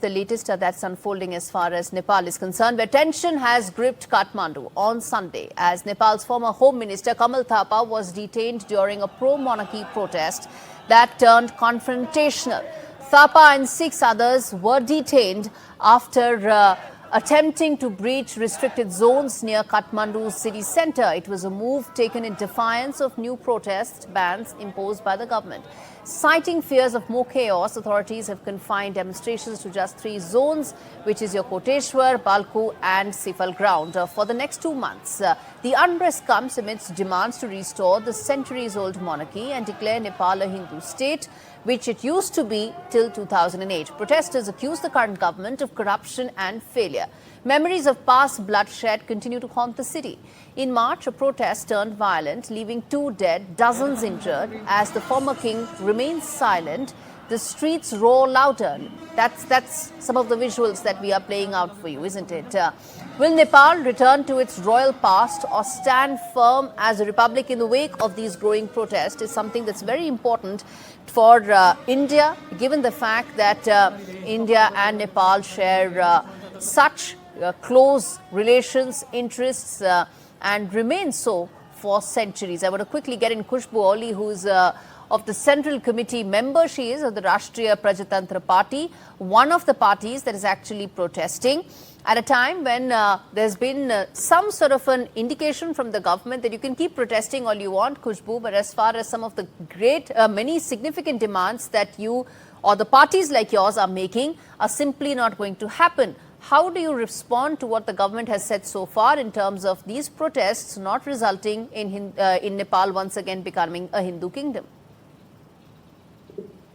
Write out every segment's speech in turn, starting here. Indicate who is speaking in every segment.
Speaker 1: The latest that's unfolding as far as Nepal is concerned, where tension has gripped Kathmandu on Sunday as Nepal's former Home Minister Kamal Thapa was detained during a pro-monarchy protest that turned confrontational. Thapa and 6 others were detained after attempting to breach restricted zones near Kathmandu's city centre. It was a move taken in defiance of new protest bans imposed by the government. Citing fears of more chaos, authorities have confined demonstrations to just 3 zones, which is your Koteshwor, Balkhu and Sifal ground for the next 2 months. The unrest comes amidst demands to restore the centuries-old monarchy and declare Nepal a Hindu state, which it used to be till 2008. Protesters accuse the current government of corruption and failure. Memories of past bloodshed continue to haunt the city. In March, a protest turned violent, leaving 2 dead, dozens injured. As the former king remains silent, the streets roar louder. That's some of the visuals that we are playing out for you, isn't it? Will Nepal return to its royal past or stand firm as a republic in the wake of these growing protests is something that's very important for India, given the fact that India and Nepal share such close relations, interests, and remain so for centuries. I want to quickly get in Kushbhau Bhatta, who's of the Central Committee member. She is of the Rashtriya Prajatantra Party, one of the parties that is actually protesting at a time when there's been some sort of an indication from the government that you can keep protesting all you want, Kushbhau, but as far as some of the many significant demands that you or the parties like yours are making are simply not going to happen. How do you respond to what the government has said so far in terms of these protests not resulting in Nepal once again becoming a Hindu kingdom?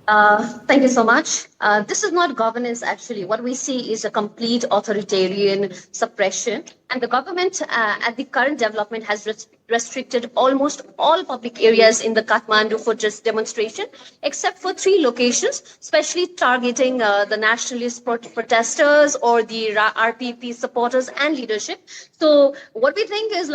Speaker 2: Thank you so much. This is not governance, actually. What we see is a complete authoritarian suppression. And the government at the current development has restricted almost all public areas in the Kathmandu for just demonstration, except for 3 locations, especially targeting the nationalist protesters or the RPP supporters and leadership. So what we think is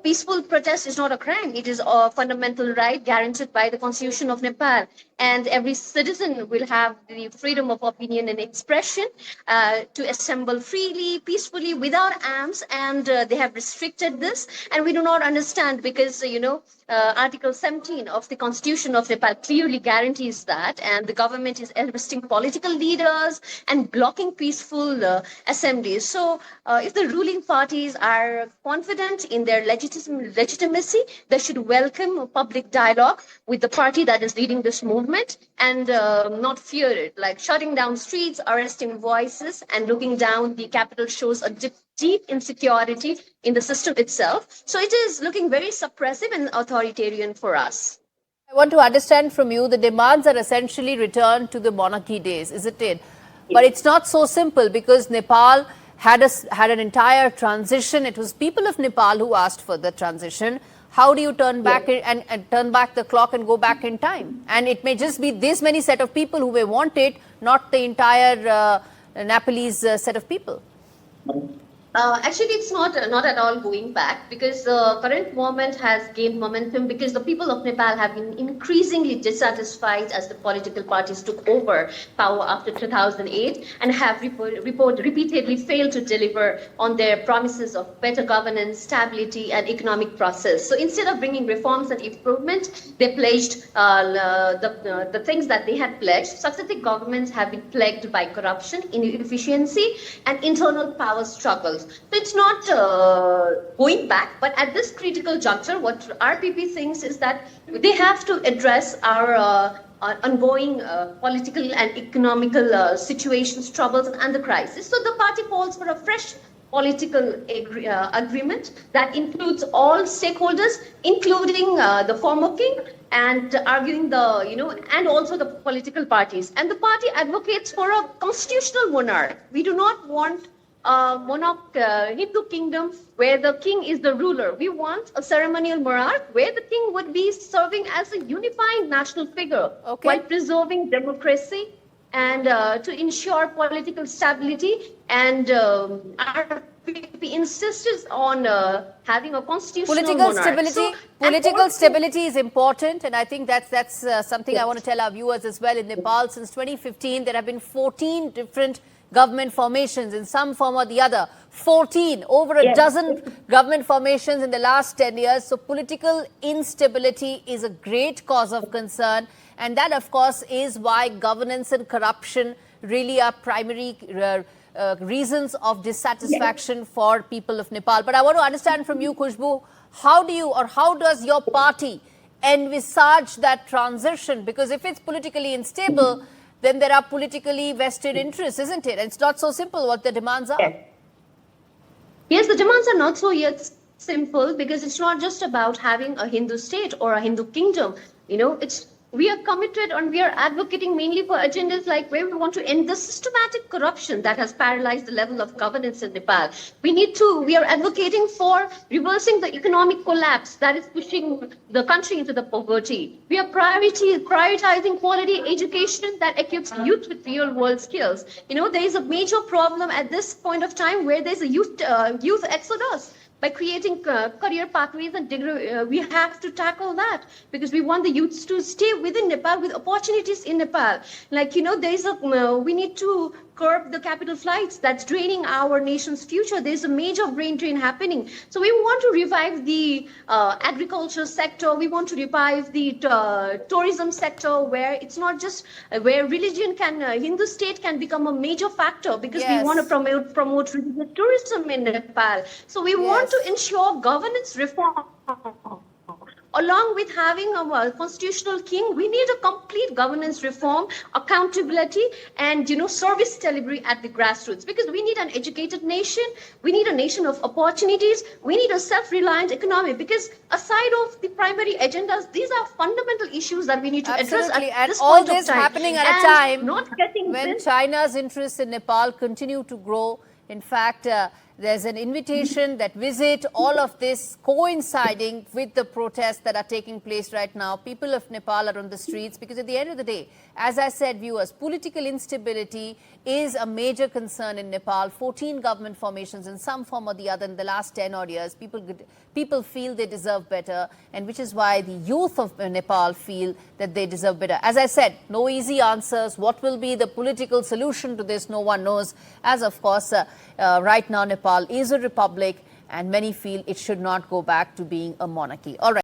Speaker 2: peaceful protest is not a crime. It is a fundamental right guaranteed by the Constitution of Nepal. And every citizen will have the freedom of opinion and expression to assemble freely, peacefully, without arms. And they have restricted this. And we do not understand because, Article 17 of the Constitution of Nepal clearly guarantees that. And the government is arresting political leaders and blocking peaceful assemblies. So if the ruling parties are confident in their legitimacy, they should welcome a public dialogue with the party that is leading this movement and not fear it. Like shutting down streets, arresting voices, and looking down the capital shows a deep insecurity in the system itself. So it is looking very suppressive and authoritarian for us.
Speaker 1: I want to understand from you, the demands are essentially returned to the monarchy days, isn't it? But it's not so simple because Nepal had an entire transition. It was people of Nepal who asked for the transition. How do you turn back and turn back the clock and go back in time? And it may just be this many set of people who may want it, not the entire Nepalese set of people.
Speaker 2: Actually, it's not at all going back because the current moment has gained momentum because the people of Nepal have been increasingly dissatisfied as the political parties took over power after 2008 and have repeatedly failed to deliver on their promises of better governance, stability, and economic process. So instead of bringing reforms and improvement, they pledged the things that they had pledged. Successive governments have been plagued by corruption, inefficiency, and internal power struggles. So it's not going back, but at this critical juncture, what RPP thinks is that they have to address our ongoing political and economical situations, troubles, and the crisis. So the party calls for a fresh political agreement that includes all stakeholders, including the former king, and arguing and also the political parties. And the party advocates for a constitutional monarch. We do not want Hindu kingdom where the king is the ruler. We want a ceremonial monarch where the king would be serving as a unifying national figure while preserving democracy and to ensure political stability. And RPP insists on having a constitutional monarch.
Speaker 1: Political stability is important, and I think that's something I want to tell our viewers as well. In Nepal, since 2015, there have been 14 different government formations in some form or the other. 14, over a dozen government formations in the last 10 years. So political instability is a great cause of concern. And that, of course, is why governance and corruption really are primary reasons of dissatisfaction for people of Nepal. But I want to understand from you, Kushbhau, how does your party envisage that transition? Because if it's politically unstable, then there are politically vested interests, isn't it? And it's not so simple what the demands are.
Speaker 2: Yes, the demands are not so yet simple, because it's not just about having a Hindu state or a Hindu kingdom. We are committed and we are advocating mainly for agendas like where we want to end the systematic corruption that has paralyzed the level of governance in Nepal. We are advocating for reversing the economic collapse that is pushing the country into the poverty. We are prioritizing quality education that equips youth with real world skills. There is a major problem at this point of time where there's a youth exodus. By creating career pathways and degree, we have to tackle that, because we want the youths to stay within Nepal with opportunities in Nepal. We need to curb the capital flights that's draining our nation's future. There's a major brain drain happening. So we want to revive the agriculture sector. We want to revive the tourism sector, where it's not just where religion Hindu state can become a major factor, because we want to promote religious tourism in Nepal. So we want to ensure governance reform. Along with having a constitutional king, we need a complete governance reform, accountability, and service delivery at the grassroots. Because we need an educated nation, we need a nation of opportunities, we need a self-reliant economy. Because aside of the primary agendas, these are fundamental issues that we need to address at this point of time.
Speaker 1: And all this happening at a time when China's interests in Nepal continue to grow. In fact, there's an invitation that visit all of this coinciding with the protests that are taking place right now. People of Nepal are on the streets because at the end of the day, as I said, viewers, political instability is a major concern in Nepal. 14 government formations in some form or the other in the last 10 odd years. People feel they deserve better, and which is why the youth of Nepal feel that they deserve better. As I said, no easy answers. What will be the political solution to this? No one knows. As of course, right now Nepal is a republic, and many feel it should not go back to being a monarchy. All right.